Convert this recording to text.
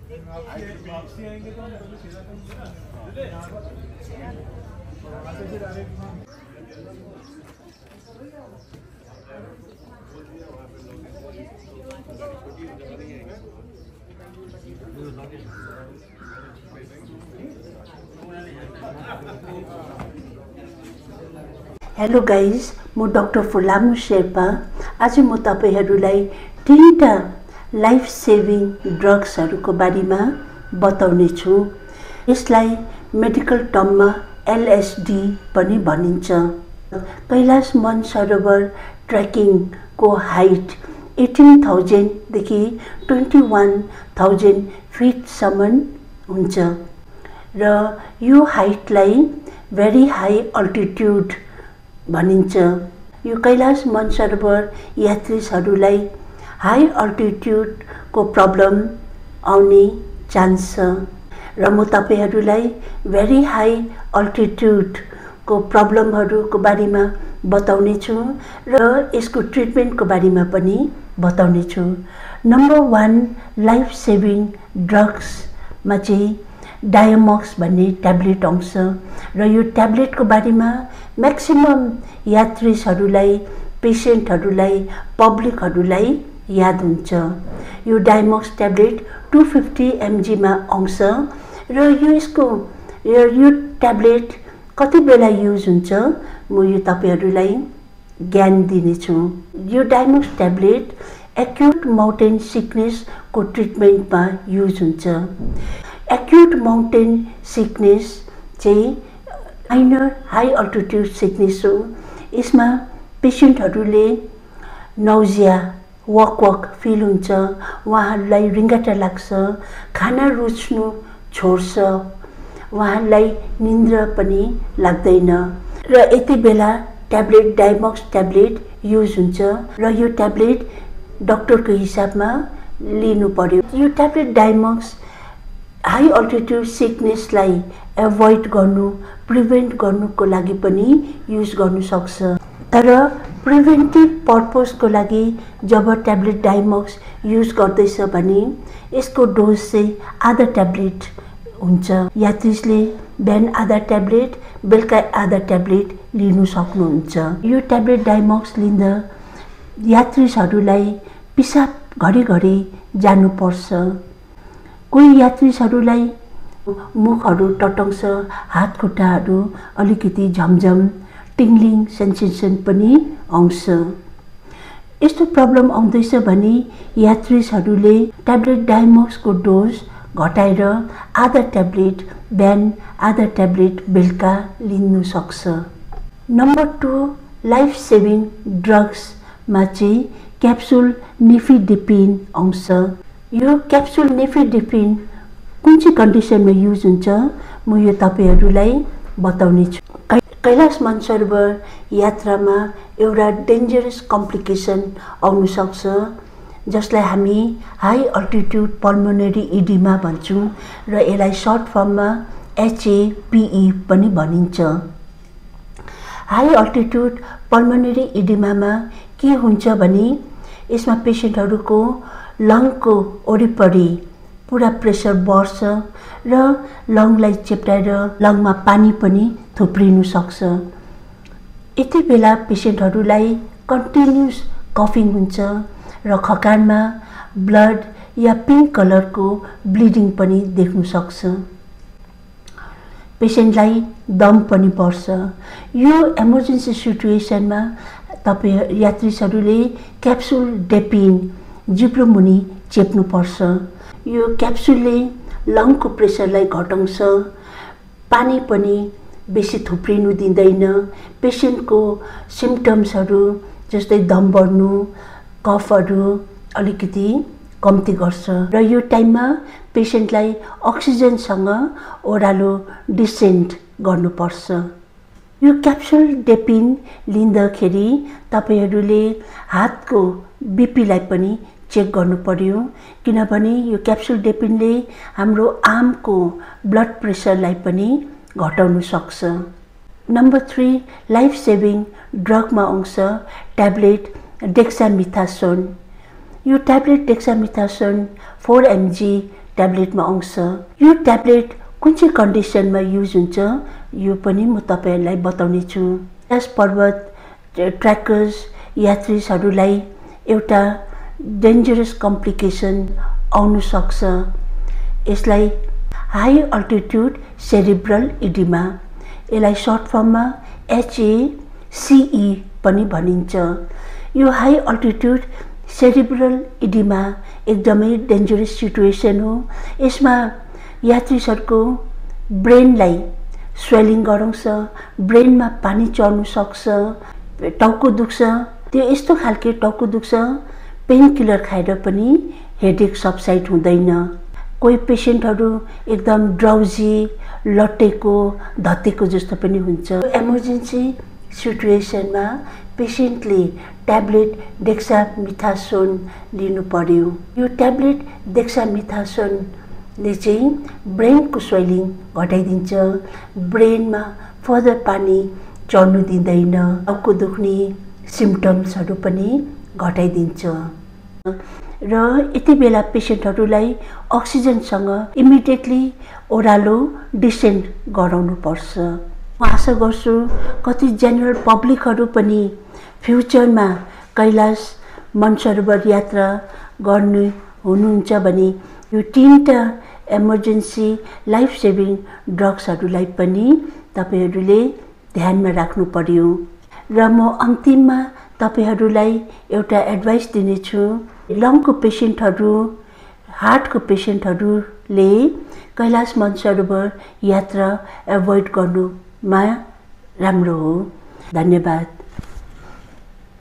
Hello guys, म doctor फुलामु Sherpa. आज म तपाईहरुलाई 3टा लाइफ सेभिङ ड्रग्सहरुको बारेमा बताउने छु। यसलाई मेडिकल टर्ममा एलएसडी पनि भनिन्छ। कैलाश मानसरोवर ट्रेकिङको हाइट 18,000 देखि 21,000 फिटसम्म हुन्छ र यो हाइटलाई भेरी हाई अल्टिट्युड भनिन्छ। यो कैलाश मानसरोवर यात्रीहरूलाई हाई अल्टिट्युडको प्रब्लम आउने चान्स छ र म तपाईहरुलाई भेरी हाई अल्टिट्युडको प्रब्लमहरुको बारेमा बताउने छु र यसको ट्रिटमेन्टको बारेमा पनि बताउने छु। नम्बर 1 लाइफ सेभिङ ड्रग्समा चाहिँ डायमक्स भन्ने ट्याब्लेट आउँछ र यो ट्याब्लेटको बारेमा म्याक्सिमम यात्रीहरूलाई, पेसेन्टहरूलाई, पब्लिकहरूलाई याद हुन्छ। यो डायमक्स ट्याब्लेट 250 mg मा आउँछ र यो ट्याब्लेट कति बेला युज हुन्छ म यो तपाईहरुलाई ज्ञान दिनेछु। यो डायमक्स ट्याब्लेट एक्युट माउन्टेन सिकनेसको ट्रिटमेन्टमा युज हुन्छ। एक्युट माउन्टेन सिकनेस चाहिँ माइनर हाई अल्टिट्युड सिकनेस हो। यसमा पेसेन्टहरूले नौजिया, वक फिल हुन्छ, उहाँहरूलाई रिङ्गटा लाग्छ, खाना रुच्नु छोड्छ, उहाँहरूलाई निन्द्रा पनि लाग्दैन र यति बेला ट्याब्लेट डायमक्स ट्याब्लेट युज हुन्छ र यो ट्याब्लेट डाक्टरको हिसाबमा लिनु पर्यो। यो ट्याब्लेट डायमक्स हाई अल्टिट्युड सिकनेसलाई एभोइड गर्नु, प्रिभेन्ट गर्नुको लागि पनि युज गर्नु सक्छ। तर प्रिभेन्टिभ पर्पजको लागि जब ट्याब्लेट डायमक्स युज गर्दैछ भने यसको डोज चाहिँ आधा ट्याब्लेट हुन्छ। यात्रीले बिहान आधा ट्याब्लेट, बेलुका आधा ट्याब्लेट लिनु सक्नुहुन्छ। यो ट्याब्लेट डायमक्स लिँदा यात्रीहरूलाई पिसाब घरिघरि जानुपर्छ। कोही यात्रीहरूलाई मुखहरू टटङ्छ, हात खुट्टाहरू अलिकति झमझम टिङ्लिङ सेन्सेसन पनि आउँछ। यस्तो प्रब्लम आउँदैछ भने यात्रीहरूले ट्याब्लेट डायमक्सको डोज घटाएर आधा ट्याब्लेट बिहान, आधा ट्याब्लेट बेलुका लिनु सक्छ। नम्बर 2 लाइफ सेभिङ ड्रग्समा चाहिँ क्याप्सुल निफिडिपिन आउँछ। यो क्याप्सुल निफिडिपिन कुन चाहिँ कन्डिसनमा युज हुन्छ म यो तपाईहरुलाई बताउने छु। कैलाश मानसरोवर यात्रामा एउटा डेन्जरस कम्प्लिकेसन आउन सक्छ जसलाई हामी हाई अल्टिट्युड पल्मोनरी इडिमा भन्छौँ र यसलाई सर्ट फर्ममा HAPE पनि भनिन्छ। हाई अल्टिट्युड पल्मोनरी इडिमामा के हुन्छ भने यसमा पेसेन्टहरूको लङको वरिपरि पुरा प्रेसर बढ्छ र लङलाई चेप्टाएर लङमा पानी पनि थुप्रिनु सक्छ। यति बेला पेसेन्टहरूलाई कन्टिन्युस कफिङ हुन्छ र खकानमा ब्लड या पिङ्क कलरको ब्लिडिङ पनि देख्नु सक्छ। पेसेन्टलाई दम पनि पर्छ। यो इमर्जेन्सी सिचुएसनमा तपाईं यात्रीहरूले क्याप्सुल डेपिन जिब्रो मुनि चेप्नुपर्छ। यो क्याप्सुलले लङको प्रेसरलाई घटाउँछ, पानी पनि बेसी थुप्रिनु दिँदैन। पेसेन्टको सिम्पटम्सहरू जस्तै दम बढ्नु, कफहरू अलिकति कम्ती गर्छ र यो टाइममा पेसेन्टलाई अक्सिजनसँग ओह्रालो डिसेन्ट गर्नुपर्छ। यो क्याप्सुल डेपिन लिँदाखेरि तपाईहरूले हातको बीपीलाई पनि चेक गर्नु पर्यो किनभने यो क्याप्सुल डेपिनले हाम्रो आर्मको ब्लड प्रेसरलाई पनि घटाउन सक्छ। नम्बर 3 लाइफ सेभिङ ड्रगमा आउँछ ट्याब्लेट डेक्सामिथासोन। यो ट्याब्लेट डेक्सामिथासोन 4 mg ट्याब्लेटमा आउँछ। यो ट्याब्लेट कुन चाहिँ कन्डिसनमा युज हुन्छ यो पनि म तपाईहरुलाई बताउने छु। यस पर्वत ट्र्याकर्स यात्रीहरूलाई एउटा डेन्जरस कम्प्लिकेसन आउन सक्छ। यसलाई हाई अल्टिट्युड सेरिब्रल इडिमा, यसलाई सर्ट फर्ममा HACE पनि भनिन्छ। यो हाई अल्टिट्युड सेरिब्रल इडिमा एकदमै डेन्जरस सिचुएसन हो। यसमा यात्रीहरूको ब्रेनलाई स्वेलिङ गराउँछ, ब्रेनमा पानी चढ्न सक्छ, टाउको दुख्छ। त्यो यस्तो खालके टाउको दुख्छ, पेन किलर खाएर पनि हेडेक सबसाइड हुँदैन। कोही पेसेन्टहरू एकदम ड्राउजी, लट्टेको, धत्तेको जस्तो पनि हुन्छ। इमर्जेन्सी सिचुएसनमा पेसेन्टले ट्याब्लेट डेक्सामिथासोन लिनु पर्यो। यो ट्याब्लेट डेक्सामिथासोनले चाहिँ ब्रेनको स्वेलिङ घटाइदिन्छ, ब्रेनमा फर्दर पानी चढ्नु दिँदैन, टाउको दुख्ने सिम्पटम्सहरू पनि घटाइदिन्छ। र यति बेला पेसेन्टहरूलाई अक्सिजनसँग इमिडिएटली ओरालो डिसेन्ट गराउनु पर्छ। म आशा गर्छु कति जेनरल पब्लिकहरू पनि फ्युचरमा कैलाश मानसरोवर यात्रा गर्नु हुनुहुन्छ भने यो 3टा इमर्जेन्सी लाइफ सेभिङ ड्रग्सहरूलाई पनि तपाईहरुले ध्यानमा राख्नु पर्यो। र म अन्तिममा तपाईहरुलाई एउटा एडभाइस दिनेछु। लङको पेसेन्टहरू, हार्टको पेसेन्टहरूले कैलाश मानसरोवर यात्रा एभोइड गर्नुमा राम्रो हो। धन्यवाद।